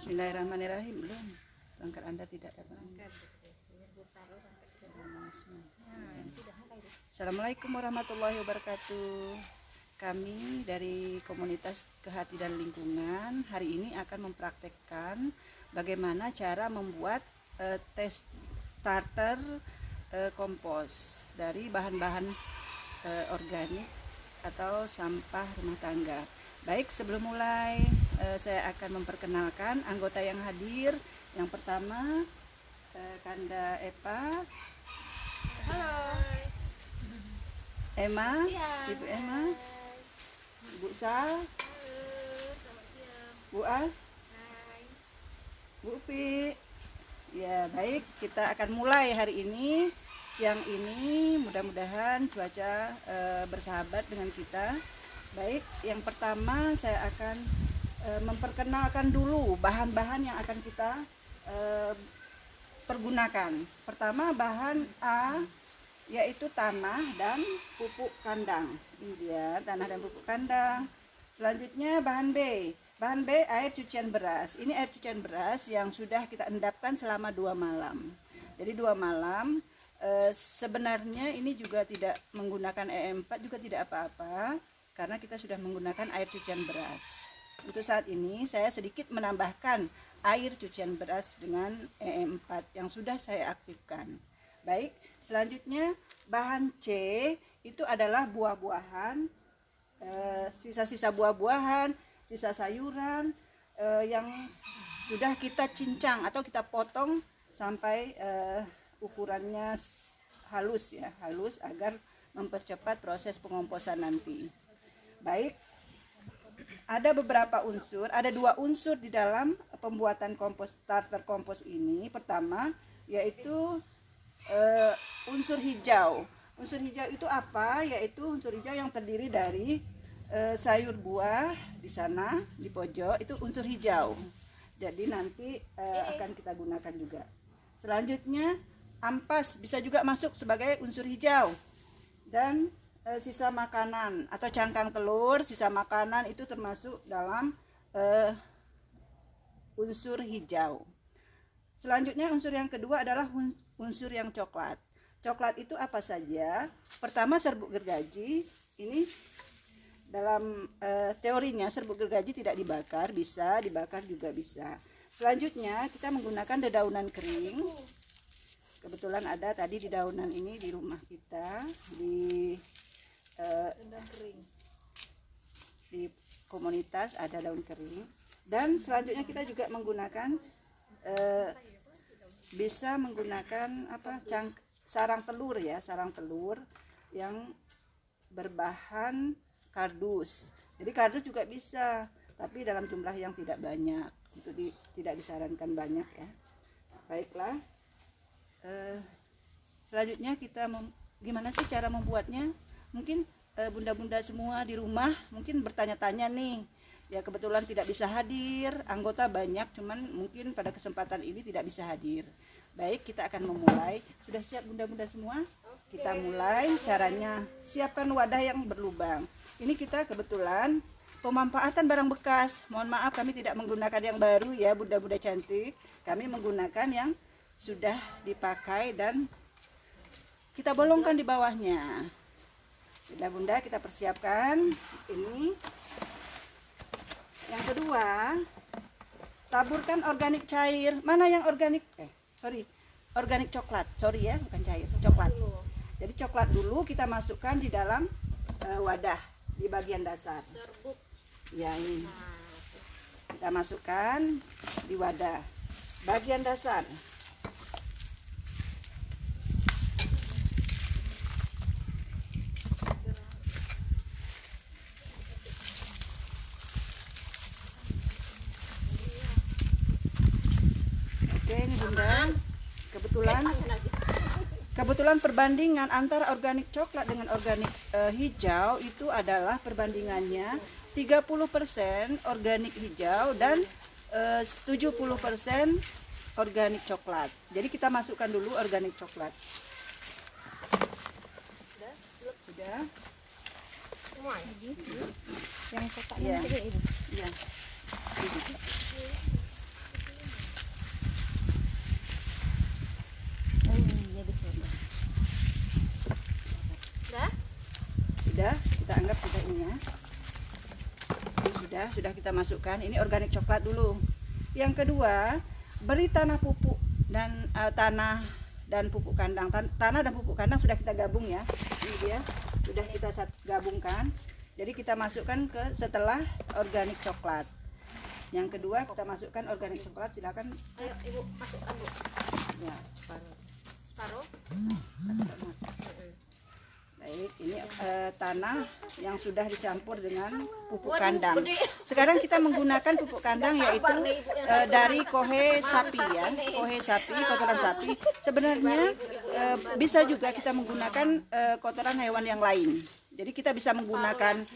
Bismillahirrahmanirrahim. Belum. Perangkat Anda tidak dapat. Assalamualaikum warahmatullahi wabarakatuh. Kami dari komunitas Kehati dan Lingkungan hari ini akan mempraktekkan bagaimana cara membuat tes starter kompos dari bahan-bahan organik atau sampah rumah tangga. Baik, sebelum mulai saya akan memperkenalkan anggota yang hadir. Yang pertama Kanda Epa. Halo. Emma, Ibu Emma. Bu Sal. Selamat siang. Bu As. Hai. Bu Upi. Ya, baik, kita akan mulai hari ini. Siang ini mudah-mudahan cuaca bersahabat dengan kita. Baik, yang pertama saya akan memperkenalkan dulu bahan-bahan yang akan kita pergunakan. Pertama, bahan A yaitu tanah dan pupuk kandang. Ini dia, tanah dan pupuk kandang. Selanjutnya bahan B. Bahan B, air cucian beras. Ini air cucian beras yang sudah kita endapkan selama 2 malam. Jadi 2 malam. Sebenarnya ini juga tidak menggunakan EM4 juga tidak apa-apa, karena kita sudah menggunakan air cucian beras. Untuk saat ini saya sedikit menambahkan air cucian beras dengan EM4 yang sudah saya aktifkan. Baik, selanjutnya bahan C itu adalah buah-buahan, sisa-sisa buah-buahan, sisa sayuran yang sudah kita cincang atau kita potong sampai ukurannya halus ya, halus agar mempercepat proses pengomposan nanti. Baik, ada beberapa unsur, ada 2 unsur di dalam pembuatan kompos starter kompos ini. Pertama yaitu unsur hijau. Unsur hijau itu apa? Yaitu unsur hijau yang terdiri dari sayur buah di sana di pojok, itu unsur hijau. Jadi nanti akan kita gunakan juga. Selanjutnya ampas bisa juga masuk sebagai unsur hijau. Dan sisa makanan atau cangkang telur, sisa makanan itu termasuk dalam unsur hijau. Selanjutnya unsur yang kedua adalah unsur yang coklat. Coklat itu apa saja? Pertama, serbuk gergaji. Ini dalam teorinya serbuk gergaji tidak dibakar, bisa dibakar juga bisa. Selanjutnya kita menggunakan dedaunan kering. Kebetulan ada tadi di daunan ini di rumah kita, di komunitas ada daun kering. Dan selanjutnya kita juga menggunakan bisa menggunakan sarang telur ya, sarang telur yang berbahan kardus. Jadi kardus juga bisa, tapi dalam jumlah yang tidak banyak. Itu tidak disarankan banyak ya. Baiklah. Selanjutnya kita gimana sih cara membuatnya? Mungkin bunda-bunda semua di rumah mungkin bertanya-tanya nih. Ya, kebetulan tidak bisa hadir, anggota banyak, cuman mungkin pada kesempatan ini tidak bisa hadir. Baik, kita akan memulai. Sudah siap bunda-bunda semua? Oke. Kita mulai. Caranya, siapkan wadah yang berlubang. Ini kita kebetulan pemanfaatan barang bekas. Mohon maaf kami tidak menggunakan yang baru ya, bunda-bunda cantik. Kami menggunakan yang sudah dipakai dan kita bolongkan di bawahnya. Sudah bunda, kita persiapkan ini. Yang kedua, taburkan organik cair. Mana yang organik? Organik coklat. Sorry ya, bukan cair, coklat. Jadi coklat dulu kita masukkan di dalam wadah di bagian dasar. Serbuk. Ya, ini. Kita masukkan di wadah bagian dasar. Ini bunda, kebetulan perbandingan antara organik coklat dengan organik hijau itu adalah perbandingannya 30% organik hijau dan 70% organik coklat. Jadi kita masukkan dulu organik coklat. Sudah? Semua ya? Yang kotak Ya. ini. Ya. ya, sudah kita masukkan. Ini organik coklat dulu. Yang kedua, beri tanah pupuk dan tanah dan pupuk kandang. Tanah dan pupuk kandang sudah kita gabung ya. Ini dia, sudah kita gabungkan. Jadi kita masukkan ke setelah organik coklat. Yang kedua kita masukkan organik coklat, silakan. Ayo Ibu masukkan Bu. Ya, separuh. Separuh. Baik, ini tanah yang sudah dicampur dengan pupuk Waduh, kandang. gede. Sekarang kita menggunakan pupuk kandang yaitu dari kohe sapi ya, kohe sapi, kotoran sapi. Sebenarnya bisa juga kita menggunakan kotoran hewan yang lain. Jadi kita bisa menggunakan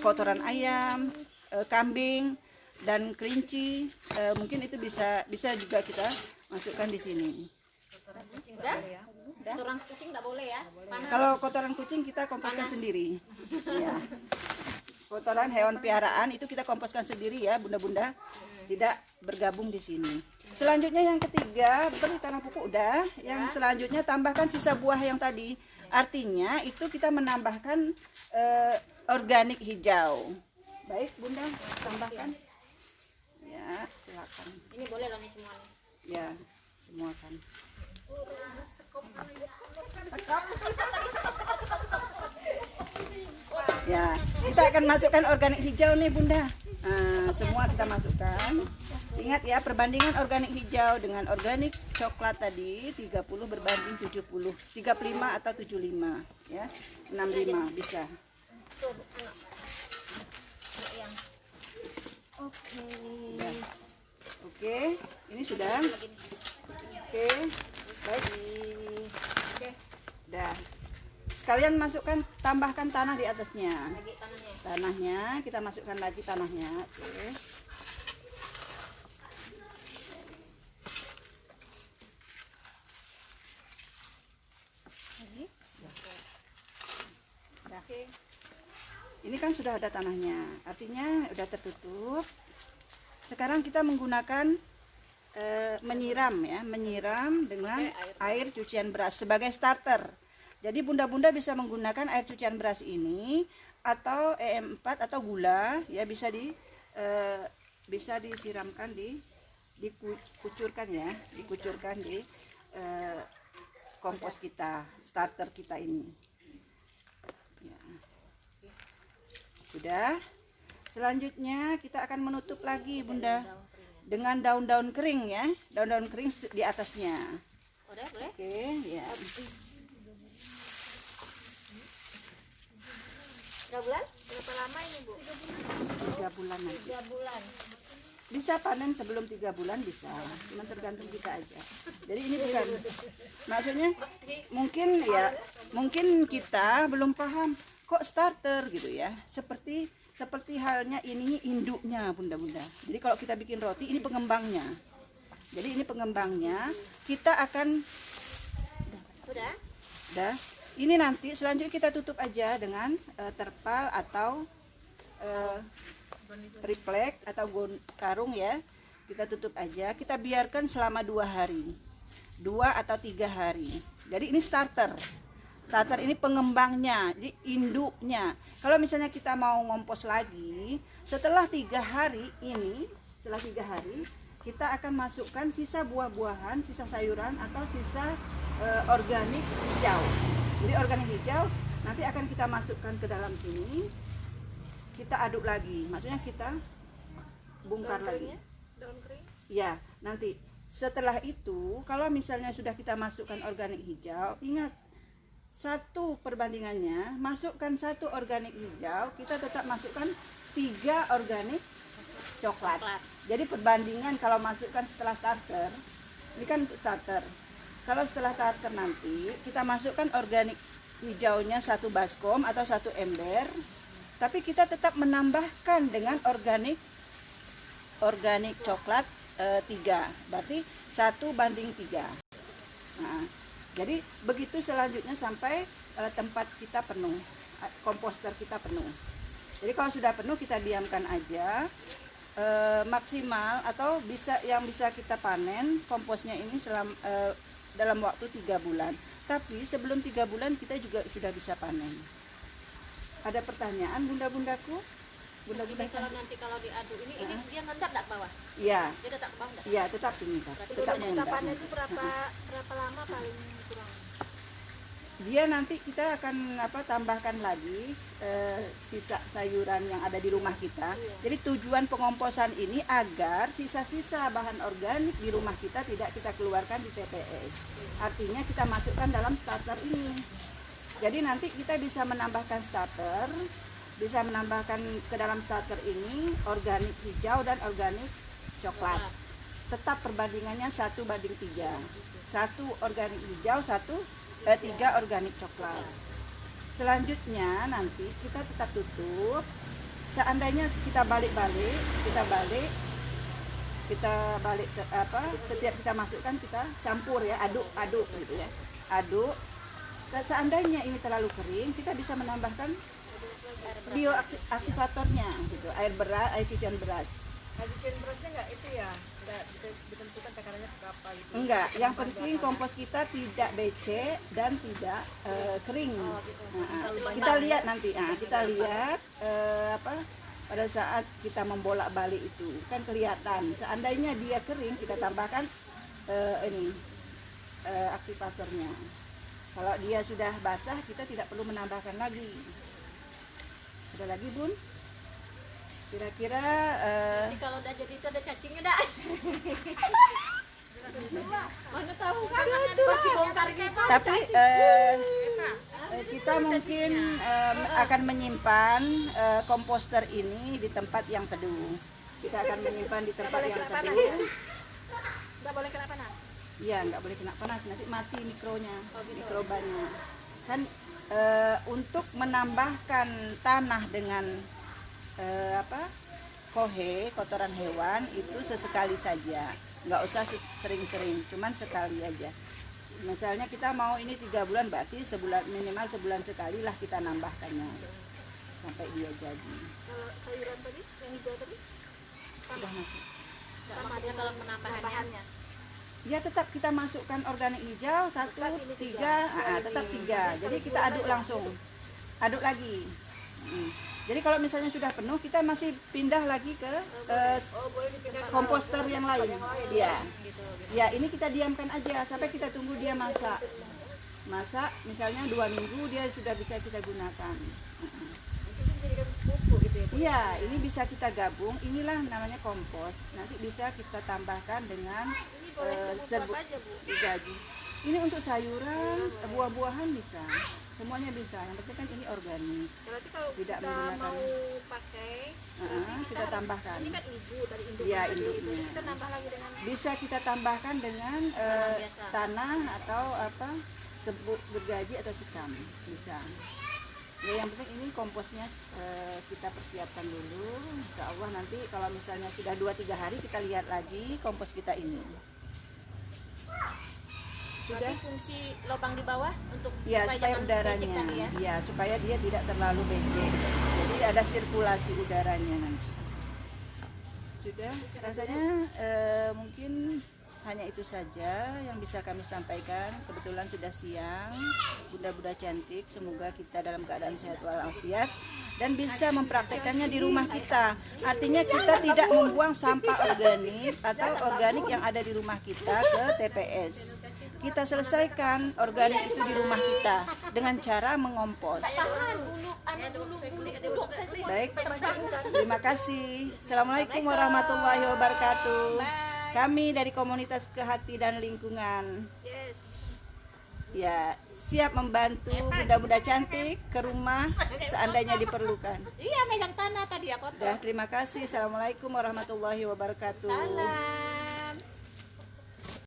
kotoran ayam, kambing dan kelinci. Mungkin itu bisa juga kita masukkan di sini. Udah? Kotoran kucing enggak boleh ya? Panas. Kalau kotoran kucing kita komposkan sendiri. Ya. Kotoran hewan piaraan itu kita komposkan sendiri ya, bunda-bunda. Tidak bergabung di sini. Selanjutnya yang ketiga, beri tanah pupuk udah. Yang selanjutnya tambahkan sisa buah yang tadi. Artinya itu kita menambahkan organik hijau. Baik, Bunda, tambahkan. Ya, silakan. Ini boleh loh nih semua nih. Ya, semua kan. Ya, kita akan masukkan organik hijau nih Bunda. Nah, semua kita masukkan. Ingat ya, perbandingan organik hijau dengan organik coklat tadi 30 berbanding 70. 35 atau 75 ya. 65 bisa. Tuh, anak. Yang Ya. Oke, ini sudah. Oke, baik. oke, Udah. Sekalian masukkan, tambahkan tanah di atasnya. lagi tangannya. Tanahnya kita masukkan lagi tanahnya. Oke. Udah. Ini kan sudah ada tanahnya, artinya udah tertutup. Sekarang kita menggunakan menyiram ya, menyiram dengan air cucian beras sebagai starter. Jadi bunda-bunda bisa menggunakan air cucian beras ini atau EM4 atau gula ya, bisa disiramkan dikucurkan ya, dikucurkan di kompos kita, starter kita ini. Ya. Sudah. Selanjutnya kita akan menutup lagi Bunda dengan daun-daun kering ya, daun-daun kering di atasnya. Udah, boleh? Oke, ya. Berapa bulan? Berapa lama ini Bu? 3 bulan nanti. 3 bulan. Bisa panen sebelum 3 bulan bisa, cuma tergantung kita aja. Jadi ini bukan, maksudnya mungkin kita belum paham kok starter gitu ya. Seperti halnya ini induknya bunda-bunda. Jadi kalau kita bikin roti ini pengembangnya. Jadi ini pengembangnya. Kita akan Udah? ini nanti selanjutnya kita tutup aja dengan terpal atau triplek atau karung ya. Kita tutup aja. Kita biarkan selama 2 hari, 2 atau 3 hari. Jadi ini starter. Starter ini pengembangnya, jadi induknya. Kalau misalnya kita mau ngompos lagi, setelah 3 hari ini, setelah 3 hari, kita akan masukkan sisa buah-buahan, sisa sayuran atau sisa organik hijau. Jadi organik hijau nanti akan kita masukkan ke dalam sini. Kita aduk lagi, maksudnya kita bongkar lagi. Daun kering? Ya, nanti setelah itu, kalau misalnya sudah kita masukkan organik hijau, ingat. 1 perbandingannya, masukkan 1 organik hijau, kita tetap masukkan 3 organik coklat. Jadi perbandingan kalau masukkan setelah starter, ini kan starter. Kalau setelah starter nanti kita masukkan organik hijaunya 1 baskom atau 1 ember, tapi kita tetap menambahkan dengan organik coklat 3, berarti 1:3. Nah, jadi begitu selanjutnya sampai tempat kita penuh, komposter kita penuh. Jadi kalau sudah penuh kita diamkan aja maksimal atau yang bisa kita panen komposnya ini dalam waktu 3 bulan. Tapi sebelum 3 bulan kita juga sudah bisa panen. Ada pertanyaan bunda-bundaku? Bunda-bunda Ini kalau cantik. nanti kalau diaduk ini dia ngendap enggak ke bawah? Iya, Dia tetap ke bawah enggak? iya tetap ini Kak. Berarti Tetap proses mengendap. Tahapannya itu berapa lama paling kurang? Dia nanti kita akan tambahkan lagi sisa sayuran yang ada di rumah kita. Jadi tujuan pengomposan ini agar sisa-sisa bahan organik di rumah kita tidak kita keluarkan di TPS. Artinya kita masukkan dalam starter ini. Jadi nanti kita bisa menambahkan starter, bisa menambahkan ke dalam starter ini organik hijau dan organik coklat. Tetap perbandingannya 1:3. 1 organik hijau, 3 organik coklat. Selanjutnya nanti kita tetap tutup. Seandainya kita balik ke setiap kita masukkan kita campur ya, aduk gitu ya. Aduk. Dan seandainya ini terlalu kering, kita bisa menambahkan bioaktivatornya gitu, air cucian beras. Cucian berasnya nggak itu ya? Nggak ditentukan takarannya seberapa gitu? Enggak, yang penting kompos kita tidak becek dan tidak kering. Kita lihat nanti, kita lihat pada saat kita membolak-balik itu kan kelihatan. Seandainya dia kering, kita tambahkan aktivatornya. Kalau dia sudah basah, kita tidak perlu menambahkan lagi. Ada lagi Bun? Kira-kira Jadi kalau udah jadi itu ada cacingnya enggak? Mana tahu kan pasti bongkar gitu. tapi kita mungkin akan menyimpan komposter ini di tempat yang teduh. Kita akan menyimpan di tempat yang teduh. Nggak boleh kena panas? Iya, nggak boleh kena panas, nanti mati mikrobanya. Kan untuk menambahkan tanah dengan kotoran hewan itu sesekali saja, nggak usah sering-sering, cuman sekali aja. Misalnya kita mau ini 3 bulan, berarti minimal sebulan sekali lah kita nambahkannya sampai dia jadi. Kalau sayuran tadi, yang hijau tadi, Sudah masuk. Enggak maksudnya kalau penambahannya. Ya tetap kita masukkan organik hijau 1, 3, tetap 3. Jadi kita aduk langsung, aduk lagi. Jadi kalau misalnya sudah penuh, kita masih pindah lagi ke komposter yang lain. Ya, ya ini kita diamkan aja sampai kita tunggu dia masak. Masak misalnya 2 minggu dia sudah bisa kita gunakan. Iya, ini bisa kita gabung. Inilah namanya kompos. Nanti bisa kita tambahkan dengan gaji. Ini untuk sayuran, buah-buahan bisa. Semuanya bisa. Yang penting kan ini organik. berarti kalau Tidak kita menggunakan. mau pakai, Kita tambahkan. ini kan ibu dari induk Iya, tadi, induknya. kita nambah lagi dengan Bisa kita tambahkan dengan biasa. tanah atau serbuk gergaji atau sekam. Bisa. Ya, yang penting ini komposnya kita persiapkan dulu. Insya Allah nanti kalau misalnya sudah 2-3 hari kita lihat lagi kompos kita ini. Sudah? Berarti fungsi lubang di bawah untuk Ya, supaya jangan udaranya, becek tadi ya. ya supaya dia tidak terlalu becek. Jadi ada sirkulasi udaranya nanti. Sudah, rasanya mungkin hanya itu saja yang bisa kami sampaikan. Kebetulan sudah siang, bunda-bunda cantik, semoga kita dalam keadaan sehat walafiat dan bisa mempraktekannya di rumah kita. Artinya kita tidak membuang sampah organik atau organik yang ada di rumah kita ke TPS. Kita selesaikan organik itu di rumah kita dengan cara mengompos. Baik, terima kasih. Assalamualaikum warahmatullahi wabarakatuh. Kami dari komunitas Kehati dan Lingkungan. Ya, siap membantu bunda-bunda cantik ke rumah seandainya diperlukan. Iya, megang tanah tadi ya kotor. Dah, terima kasih. Assalamualaikum warahmatullahi wabarakatuh. Salam.